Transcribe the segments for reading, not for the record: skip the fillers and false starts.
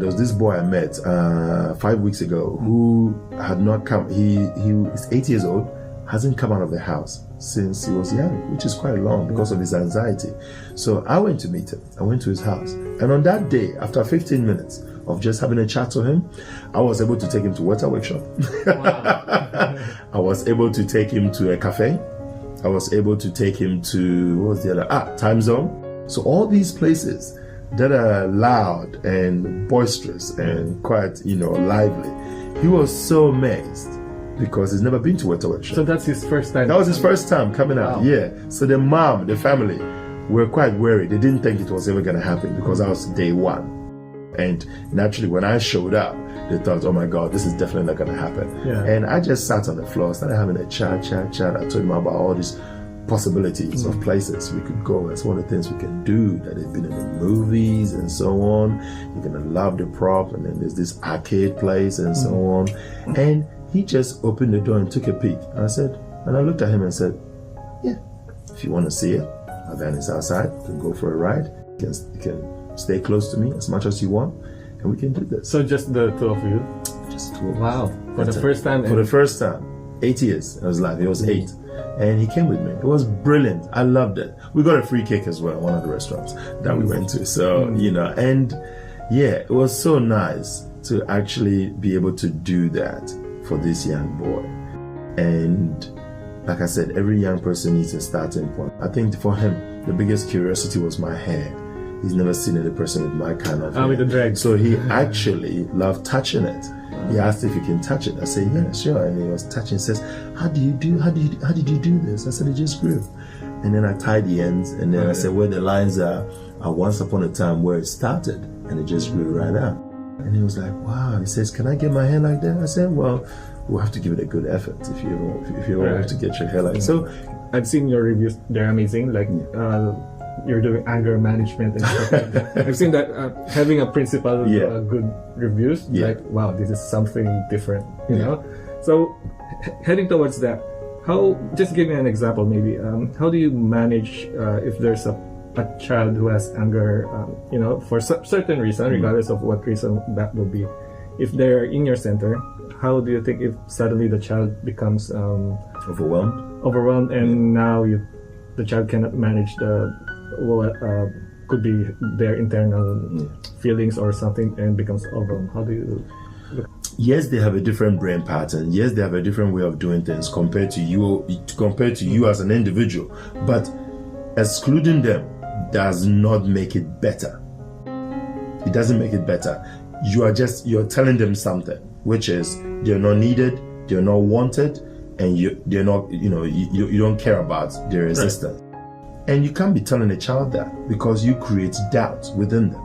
There was this boy I met 5 weeks ago who had not come. He is 8 years old, hasn't come out of the house since he was young, which is quite long because of his anxiety. So I went to meet him. I went to his house. And on that day, after 15 minutes of just having a chat to him, I was able to take him to water workshop. Wow. I was able to take him to a cafe. I was able to take him to, what was the other? Time Zone. So all these places that are loud and boisterous and quite, lively. He was so amazed because he's never been to water workshop. So that's his first time? That was his first time coming out, yeah. So the mom, the family were quite worried. They didn't think it was ever going to happen because that was day one. And naturally, when I showed up, they thought, oh my God, this is definitely not going to happen. Yeah. And I just sat on the floor, started having a chat. I told him about all these possibilities of places we could go. That's one of the things we can do, that they've been in the movies and so on. You're going to love the prop. And then there's this arcade place and so on. And he just opened the door and took a peek. And I looked at him and said, yeah, if you want to see it, our van is outside. You can go for a ride. You can stay close to me as much as you want, and we can do this. So just the two of you? Just two of us. Wow. For the first time? For the first time. 8 years in his life. He was 8. And he came with me. It was brilliant. I loved it. We got a free cake as well at one of the restaurants that we went to. So, and yeah, it was so nice to actually be able to do that for this young boy. And like I said, every young person needs a starting point. I think for him, the biggest curiosity was my hair. He's never seen any person with my kind of hair. With the drag. So he actually loved touching it. He asked if he can touch it. I said, yeah, sure. And he was touching. He says, how did you do this? I said, it just grew. And then I tied the ends. And then I said, where the lines are once upon a time where it started. And it just grew right out. And he was like, wow. He says, can I get my hair like that? I said, well, we'll have to give it a good effort if you want to get your hair like that. So I've seen your reviews. They're amazing. Like, you're doing anger management and stuff like that. I've seen that having a principal good reviews, like, wow, this is something different, you know? So heading towards that, just give me an example maybe. How do you manage if there's a child who has anger, for certain reason, regardless of what reason that will be? If they're in your center, how do you think if suddenly the child becomes overwhelmed and now the child cannot manage could be their internal feelings or something and becomes overwhelmed? How do you look? Yes, they have a different brain pattern. Yes, they have a different way of doing things compared to you as an individual. But excluding them does not make it better. It doesn't make it better. You're telling them something, which is they're not needed, they're not wanted, and they're not, you don't care about their existence. Right. And you can't be telling a child that because you create doubt within them.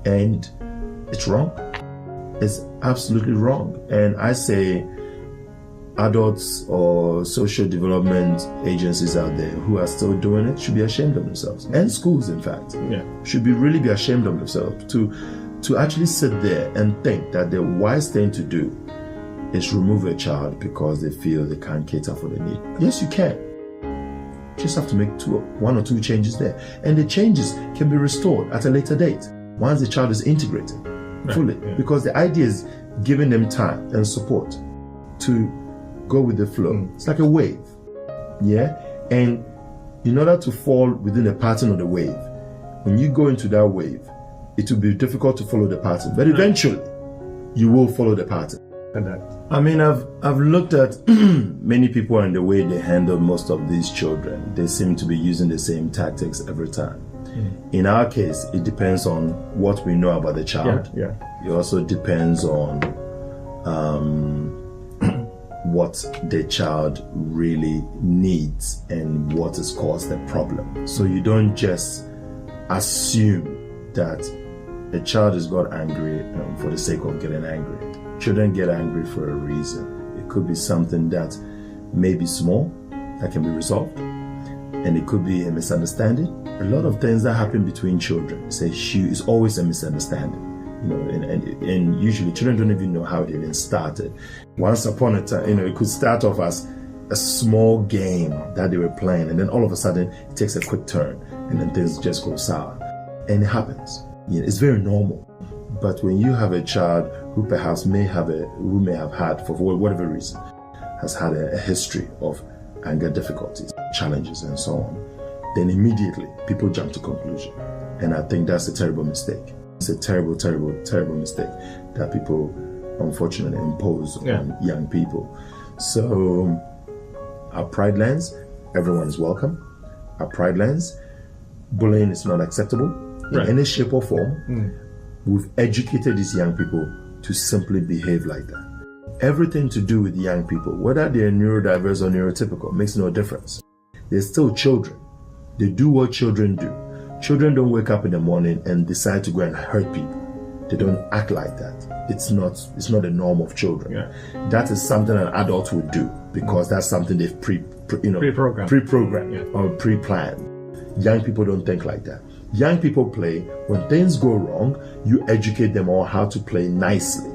And it's wrong. It's absolutely wrong. And I say adults or social development agencies out there who are still doing it should be ashamed of themselves. And schools, in fact, should really be ashamed of themselves to actually sit there and think that the wise thing to do is remove a child because they feel they can't cater for the need. Yes, you can. Just have to make one or two changes there. And the changes can be restored at a later date once the child is integrated fully. Because the idea is giving them time and support to go with the flow. It's like a wave. Yeah? And in order to fall within the pattern of the wave, when you go into that wave, it will be difficult to follow the pattern. But eventually, you will follow the pattern. I mean, I've looked at many people and the way they handle most of these children. They seem to be using the same tactics every time. In our case, it depends on what we know about the child. It also depends on what the child really needs and what has caused the problem. So you don't just assume that a child has got angry for the sake of getting angry. Children get angry for a reason. It could be something that may be small, that can be resolved, and it could be a misunderstanding. A lot of things that happen between children, it's always a misunderstanding. And usually children don't even know how it even started. Once upon a time, it could start off as a small game that they were playing, and then all of a sudden it takes a quick turn, and then things just go sour. And it happens. It's very normal. But when you have a child who perhaps may have had, for whatever reason, has had a history of anger difficulties, challenges, and so on, then immediately people jump to conclusion. And I think that's a terrible mistake. It's a terrible, terrible, terrible mistake that people unfortunately impose on young people. So our pride lens, everyone is welcome. Our pride lens, bullying is not acceptable in any shape or form. We've educated these young people to simply behave like that. Everything to do with young people, whether they're neurodiverse or neurotypical, makes no difference. They're still children. They do what children do. Children don't wake up in the morning and decide to go and hurt people. They don't act like that. It's not a norm of children. That is something an adult would do because that's something they've pre-programmed or pre-planned. Young people don't think like that. Young people play. When things go wrong, you educate them on how to play nicely,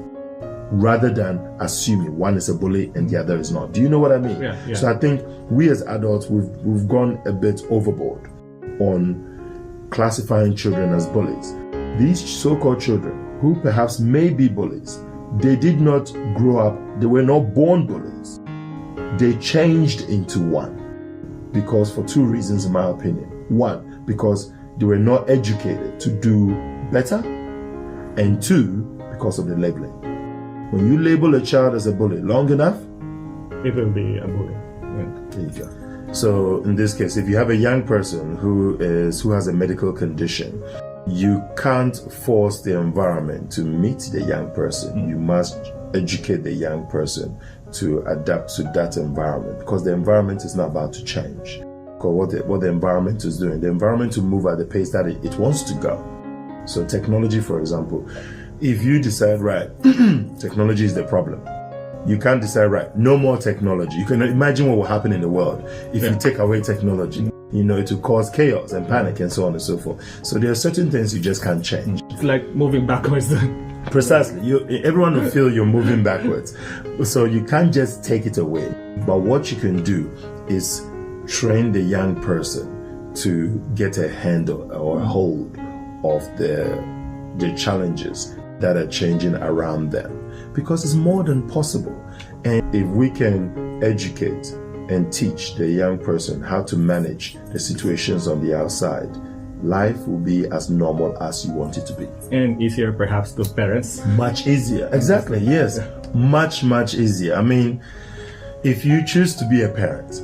rather than assuming one is a bully and the other is not. Do you know what I mean? So I think we as adults, we've gone a bit overboard on classifying children as bullies. These so-called children who perhaps may be bullies, they did not grow up, they were not born bullies. They changed into one because for two reasons in my opinion. One, because they were not educated to do better, and two, because of the labeling. When you label a child as a bully long enough, it will be a bully. There you go. So in this case, if you have a young person who has a medical condition, you can't force the environment to meet the young person. You must educate the young person to adapt to that environment, because the environment is not about to change. Because what the environment is doing, the environment will move at the pace that it wants to go. So technology, for example, if you decide, right, technology is the problem, you can't decide, right, no more technology. You can imagine what will happen in the world if you take away technology. It will cause chaos and panic and so on and so forth. So there are certain things you just can't change. It's like moving backwards then. Precisely. Everyone will feel you're moving backwards. So you can't just take it away. But what you can do is train the young person to get a handle or a hold of the challenges that are changing around them. Because it's more than possible. And if we can educate and teach the young person how to manage the situations on the outside, life will be as normal as you want it to be. And easier perhaps to parents. Much easier. Exactly, yes. Much, much easier. I mean, if you choose to be a parent,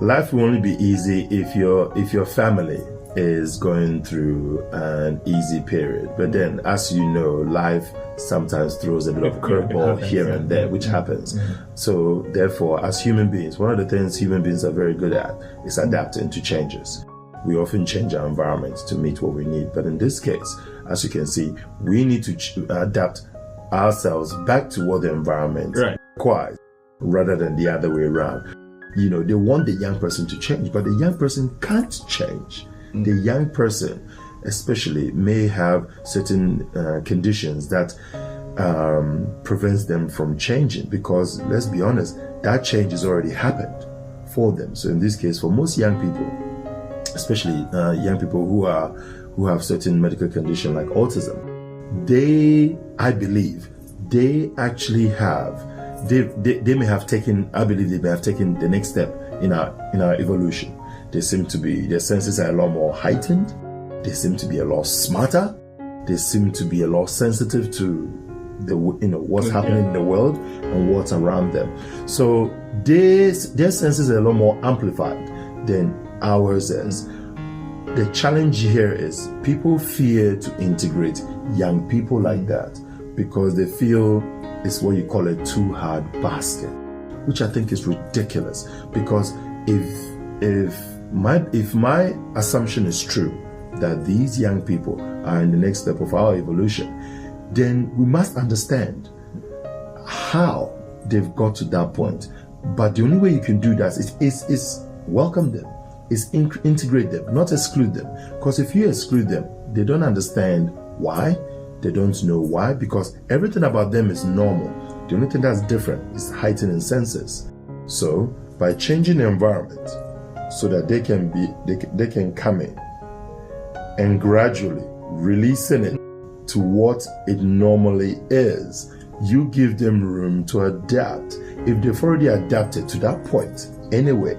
life will only be easy if your family is going through an easy period. But then, as you know, life sometimes throws a bit of a curveball here and there, which happens. So therefore, as human beings, one of the things human beings are very good at is adapting to changes. We often change our environment to meet what we need. But in this case, as you can see, we need to adapt ourselves back to what the environment requires, rather than the other way around. They want the young person to change, but the young person can't change. The young person, especially, may have certain conditions that prevents them from changing, because let's be honest, that change has already happened for them. So in this case, for most young people, especially young people who have certain medical condition like autism, I believe they actually have. They may have taken. I believe they may have taken the next step in our evolution. Their senses are a lot more heightened. They seem to be a lot smarter. They seem to be a lot sensitive to what's happening in the world and what's around them. So their senses are a lot more amplified than ours is. The challenge here is people fear to integrate young people like that because they feel it's what you call a too hard basket, which I think is ridiculous. Because if my assumption is true, that these young people are in the next step of our evolution, then we must understand how they've got to that point. But the only way you can do that is welcome them, is integrate them, not exclude them. Because if you exclude them, they don't understand why. They don't know why, because everything about them is normal. The only thing that's different is heightening senses. So by changing the environment so that they can come in and gradually releasing it to what it normally is. You give them room to adapt. If they've already adapted to that point anyway,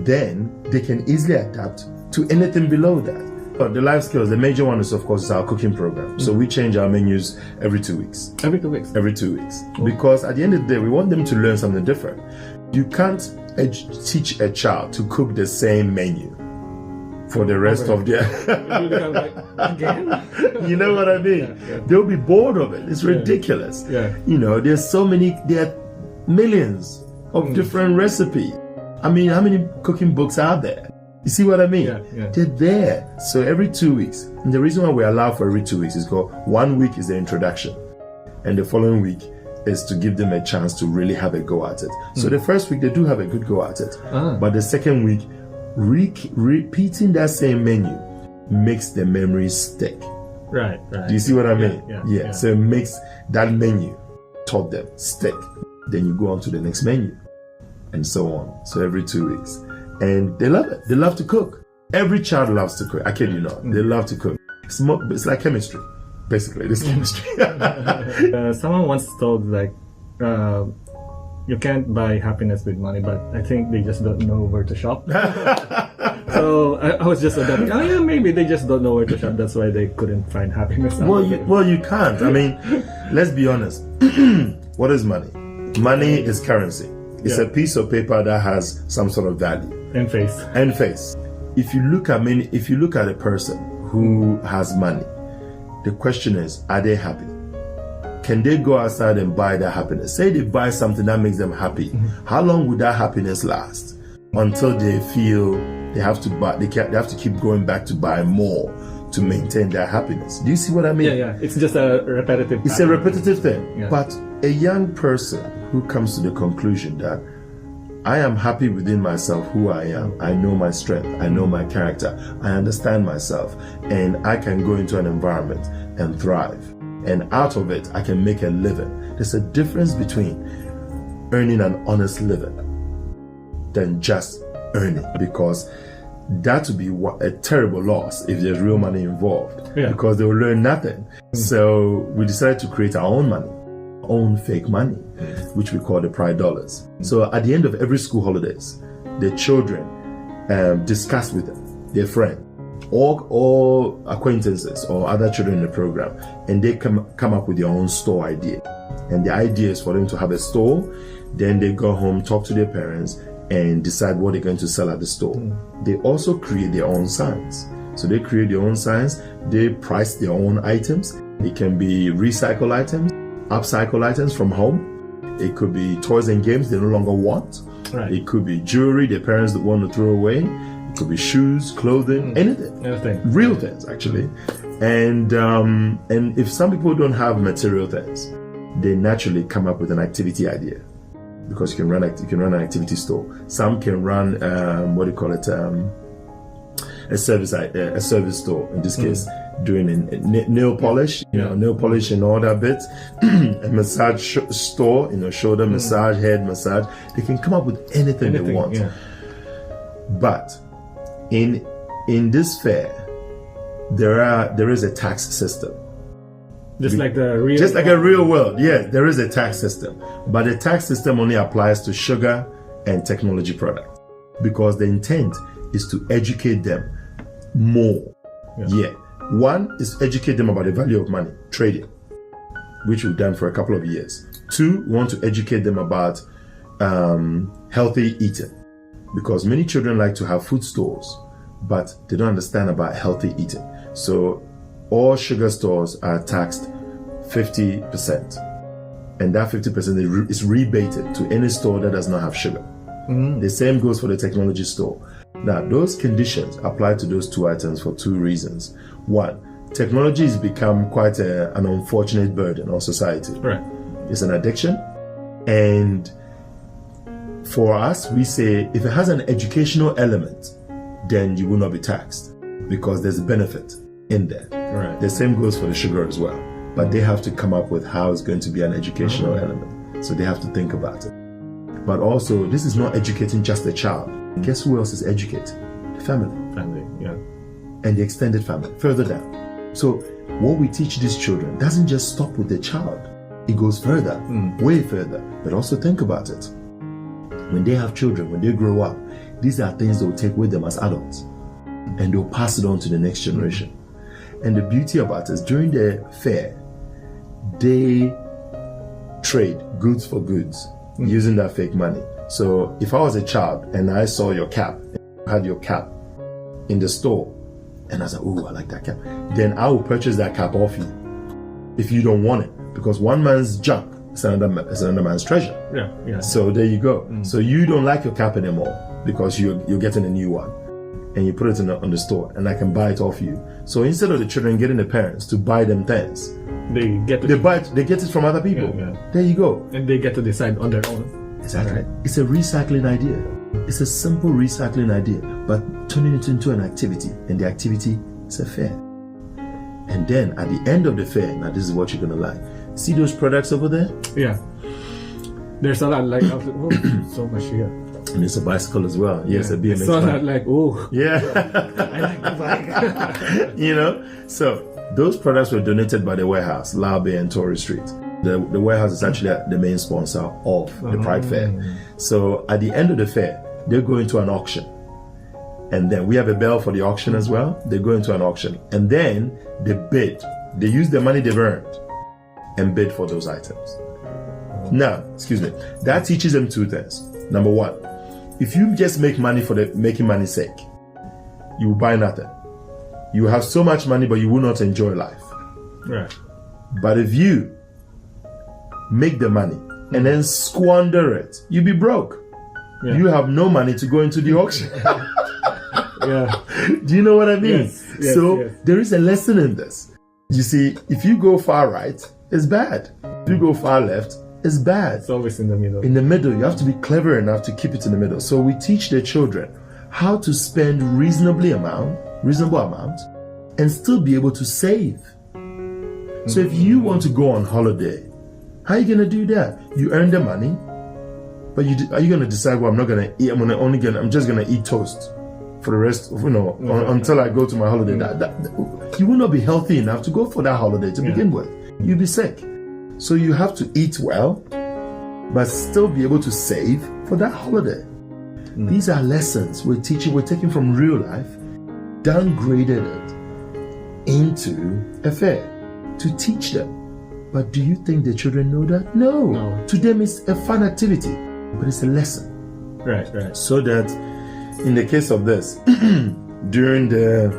then they can easily adapt to anything below that. But the life skills, the major one is, of course, our cooking program. So we change our menus every 2 weeks. Every 2 weeks? Every 2 weeks. Because at the end of the day, we want them to learn something different. You can't teach a child to cook the same menu for the rest of their... Again? You know what I mean? Yeah. They'll be bored of it. It's ridiculous. Yeah. You know, there are millions of different recipes. I mean, how many cooking books are there? You see what I mean? Yeah. They're there. So every 2 weeks. And the reason why we allow for every 2 weeks is because 1 week is the introduction. And the following week is to give them a chance to really have a go at it. So the first week, they do have a good go at it. But the second week, repeating that same menu makes the memory stick. Right. Do you see what I mean? Yeah. So it makes that menu, taught them, stick. Then you go on to the next menu and so on. So every 2 weeks. And they love it. They love to cook. Every child loves to cook. I kid you not. They love to cook. It's like chemistry. Basically, this chemistry. Someone once told you can't buy happiness with money, but I think they just don't know where to shop. So I was just adapting. Oh yeah, maybe they just don't know where to shop. That's why they couldn't find happiness. Well, you can't. I mean, let's be honest. What is money? Money is currency. It's a piece of paper that has some sort of value. And face. If you look at a person who has money, the question is, are they happy? Can they go outside and buy that happiness? Say they buy something that makes them happy. How long would that happiness last? Until they feel they have to buy, they have to keep going back to buy more to maintain their happiness. Do you see what I mean? Yeah. It's just a repetitive. It's a repetitive thing. Yeah. But a young person who comes to the conclusion that I am happy within myself, who I am. I know my strength. I know my character. I understand myself. And I can go into an environment and thrive. And out of it, I can make a living. There's a difference between earning an honest living than just earning. Because that would be a terrible loss if there's real money involved. Yeah. Because they will learn nothing. So we decided to create our own money. Own fake money, which we call the pride dollars. So at the end of every school holidays, the children discuss with them, their friend, or acquaintances or other children in the program, and they come up with their own store idea. And the idea is for them to have a store. Then they go home, talk to their parents, and decide what they're going to sell at the store. They also create their own signs. So they create their own signs. They price their own items. It can be recycled items, upcycle items from home. It could be toys and games they no longer want. Right. It could be jewelry their parents don't want to throw away. It could be shoes, clothing, anything. Real things, actually. And if some people don't have material things, they naturally come up with an activity idea, because you can run an activity store. Some can run a service store. In this case, doing nail polish, nail polish and all that bit, a massage store, shoulder massage, head massage. They can come up with anything they want. Yeah. But in this fair, there is a tax system. Just like a real world. Yes, there is a tax system, but the tax system only applies to sugar and technology products, because the intent is to educate them more. Yeah. One is educate them about the value of money, trading, which we've done for a couple of years. Two, we want to educate them about healthy eating, because many children like to have food stores, but they don't understand about healthy eating. So all sugar stores are taxed 50%, and that 50% is rebated to any store that does not have sugar. The same goes for the technology store. Now, those conditions apply to those two items for two reasons. One, technology has become quite an unfortunate burden on society. Right. It's an addiction, and for us, we say if it has an educational element, then you will not be taxed, because there's a benefit in there. Right. The same goes for the sugar as well, but they have to come up with how it's going to be an educational element. So they have to think about it. But also, this is not educating just the child. Guess who else is educated? The family. Yeah. And the extended family, further down. So what we teach these children doesn't just stop with the child. It goes further, way further. But also think about it. When they have children, when they grow up, these are things they'll take with them as adults. And they'll pass it on to the next generation. And the beauty about it is during the fair, they trade goods for goods using that fake money. So if I was a child and I saw your cap, you had your cap in the store, and I said, oh, I like that cap, then I will purchase that cap off you if you don't want it. Because one man's junk is another man's treasure. Yeah. So there you go. So you don't like your cap anymore because you're getting a new one. And you put it on the store, and I can buy it off you. So instead of the children getting the parents to buy them things, they get it from other people. Yeah. There you go. And they get to decide on their own. Exactly. Right. It's a recycling idea. It's a simple recycling idea, but turning it into an activity, and the activity is a fair. And then at the end of the fair, now this is what you're gonna like. See those products over there? Yeah. There's a lot like so much here. And it's a bicycle as well. Yes, a BMX. So not like, oh. Yeah. I like the bike. You know? So those products were donated by the warehouse, Labe and Torrey Street. The warehouse is actually the main sponsor of the Pride Fair. So at the end of the fair, they go into an auction. And then we have a bell for the auction as well. They go into an auction. And then they bid. They use the money they've earned and bid for those items. Now, that teaches them two things. Number one, if you just make money for the making money's sake, you will buy nothing. You have so much money, but you will not enjoy life. Right. But if you make the money and then squander it, you'll be broke. Yeah. You have no money to go into the auction. Yeah. Do you know what I mean? Yes, so there is a lesson in this. You see, if you go far right, it's bad. If you go far left, it's bad. It's always in the middle. In the middle, you have to be clever enough to keep it in the middle. So we teach the children how to spend reasonable amount and still be able to save. So if you want to go on holiday, how are you going to do that? You earn the money, but are you going to decide, well, I'm not going to eat, I'm just going to eat toast for the rest of, until I go to my holiday. You will not be healthy enough to go for that holiday to begin with. You'll be sick. So you have to eat well, but still be able to save for that holiday. These are lessons we're taking from real life, downgraded it into a fair to teach them. But do you think the children know that? No. To them it's a fun activity, but it's a lesson. Right. So that in the case of this, during the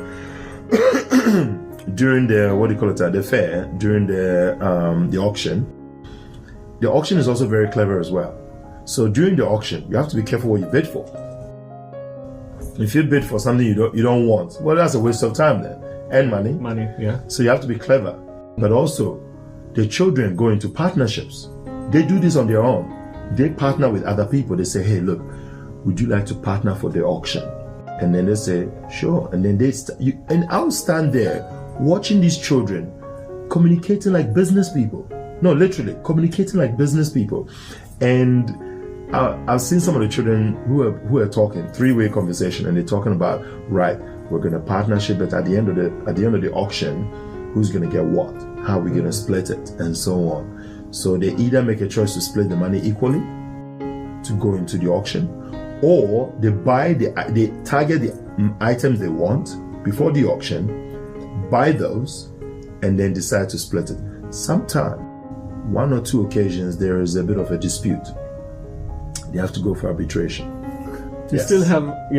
the fair, during the auction. The auction is also very clever as well. So during the auction, you have to be careful what you bid for. If you bid for something you don't want, well, that's a waste of time then, and money. Money, yeah. So you have to be clever. But also, the children go into partnerships. They do this on their own. They partner with other people. They say, hey, look, would you like to partner for the auction? And then they say, sure. And then and I'll stand there watching these children communicating like business people. No, literally communicating like business people. And I've seen some of the children who are talking three-way conversation, and they're talking about, right, we're going to partnership, but at the end of the auction, who's going to get what? How are we going to split it, and so on. So they either make a choice to split the money equally to go into the auction, or they target the items they want before the auction, buy those, and then decide to split it. Sometimes, one or two occasions, there is a bit of a dispute. They have to go for arbitration. You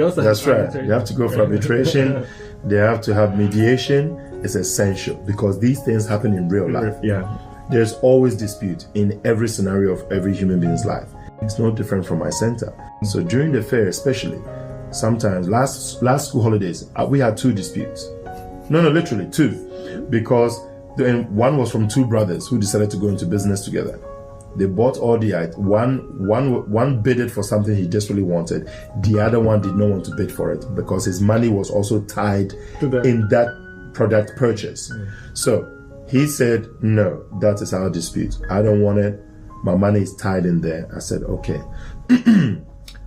also That's have right. You have to go for arbitration. They have to have mediation. It's essential because these things happen in real life. Yeah. There's always dispute in every scenario of every human being's life. It's no different from my center. So during the fair, especially, sometimes last school holidays, we had two disputes. No, literally two, because one was from two brothers who decided to go into business together. They bought all the items. One bidded for something he desperately wanted. The other one did not want to bid for it because his money was also tied in that product purchase. So he said, no, that is our dispute. I don't want it. My money is tied in there. I said, okay.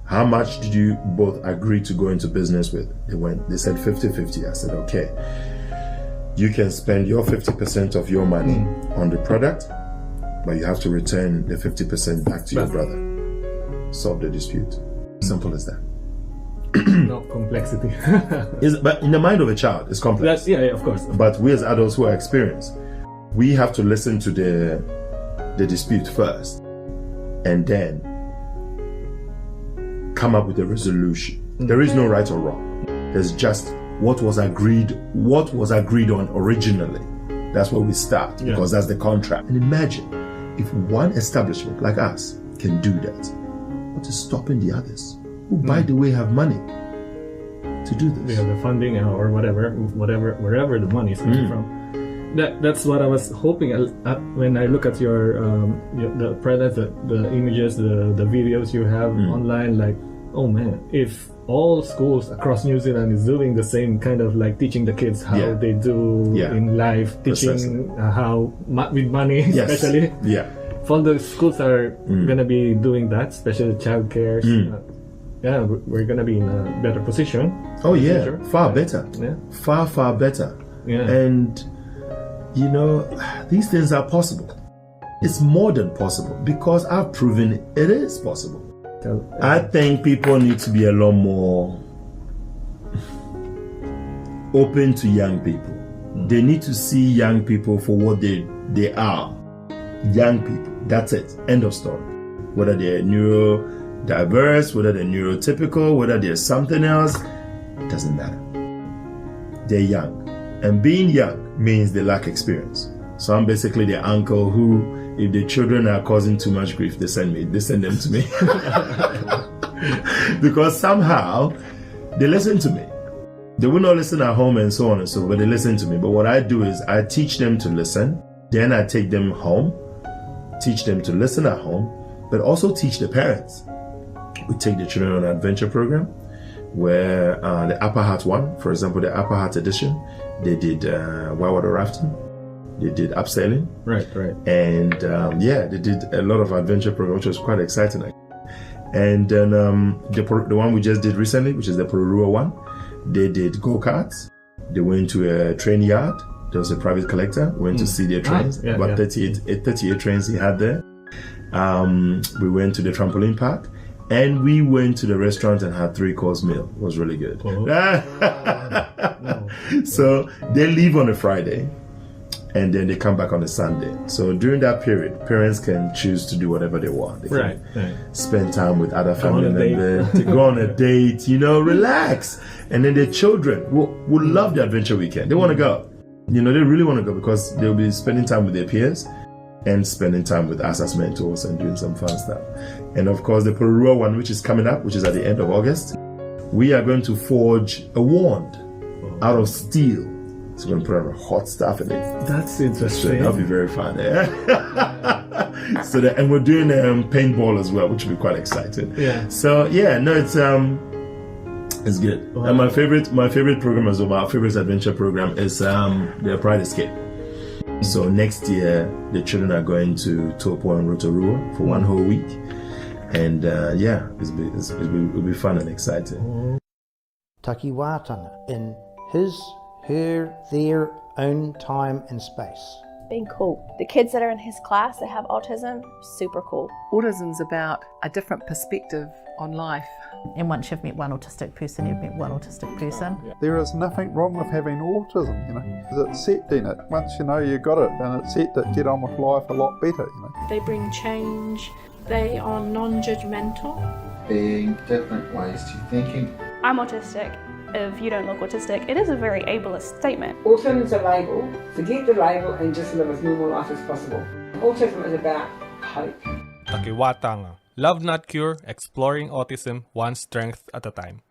How much did you both agree to go into business with? They said 50-50. I said, okay. You can spend your 50% of your money on the product, but you have to return the 50% back to your brother. Solve the dispute. Simple as that. No complexity. But in the mind of a child, it's complex. Yeah, of course. But we as adults who are experienced, we have to listen to the dispute first, and then come up with a resolution. There is no right or wrong. There's just what was agreed on originally. That's where we start, because that's the contract. And imagine if one establishment like us can do that, what is stopping the others who, by the way, have money to do this? They have the funding or whatever, wherever the money is coming from. That's what I was hoping when I look at your the products, the images, the videos you have online. Like, oh man, if all schools across New Zealand is doing the same kind of like teaching the kids how they do in life, teaching how with money, especially. If all the schools are gonna be doing that, especially childcare. We're gonna be in a better position. Oh yeah, far better. Far better. And you know, these things are possible. It's more than possible because I've proven it is possible. I think people need to be a lot more open to young people. They need to see young people for what they are. Young people. That's it. End of story. Whether they're neurodiverse, whether they're neurotypical, whether they're something else, it doesn't matter. They're young. And being young means they lack experience. So I'm basically the uncle who, if the children are causing too much grief, they send them to me. Because somehow they listen to me. They will not listen at home and so on and so forth, but they listen to me. But what I do is I teach them to listen. Then I take them home, teach them to listen at home, but also teach the parents. We take the children on an adventure program where the Upper Heart one, for example, the Upper Heart edition, they did whitewater rafting, they did abseiling, right, and they did a lot of adventure program, which was quite exciting. And then the one we just did recently, which is the Pororua one, they did go-karts. They went to a train yard. There was a private collector. Went to see their trains. About 38 trains he had there. We went to the trampoline park. And we went to the restaurant and had 3-course meal. It was really good. So they leave on a Friday and then they come back on a Sunday. So during that period, parents can choose to do whatever they want. They can spend time with other family members, to go on a date, relax. And then their children will love the adventure weekend. They want to go. They really want to go because they'll be spending time with their peers and spending time with us as mentors and doing some fun stuff. And of course, the Pororua one, which is coming up, which is at the end of August, we are going to forge a wand out of steel. So we're going to put a hot stuff in it. That's interesting. So that'll be very fun. And we're doing paintball as well, which will be quite exciting. So it's good. And my favorite program as well, our favorite adventure program is the Pride Escape. So next year, the children are going to Taupo and Rotorua for 1 whole week. And it'll be fun and exciting. Takiwātanga in his, her, their own time and space. Being cool. The kids that are in his class that have autism, super cool. Autism's about a different perspective on life. And once you've met one autistic person, you've met one autistic person. There is nothing wrong with having autism, It's set in it. Once you got it, and it's set to get on with life a lot better, They bring change. They are non-judgmental. Being different ways to thinking. I'm autistic. If you don't look autistic, it is a very ableist statement. Autism is a label. Forget the label and just live as normal life as possible. Autism is about hope. Takiwātanga. Love Not Cure, exploring autism one strength at a time.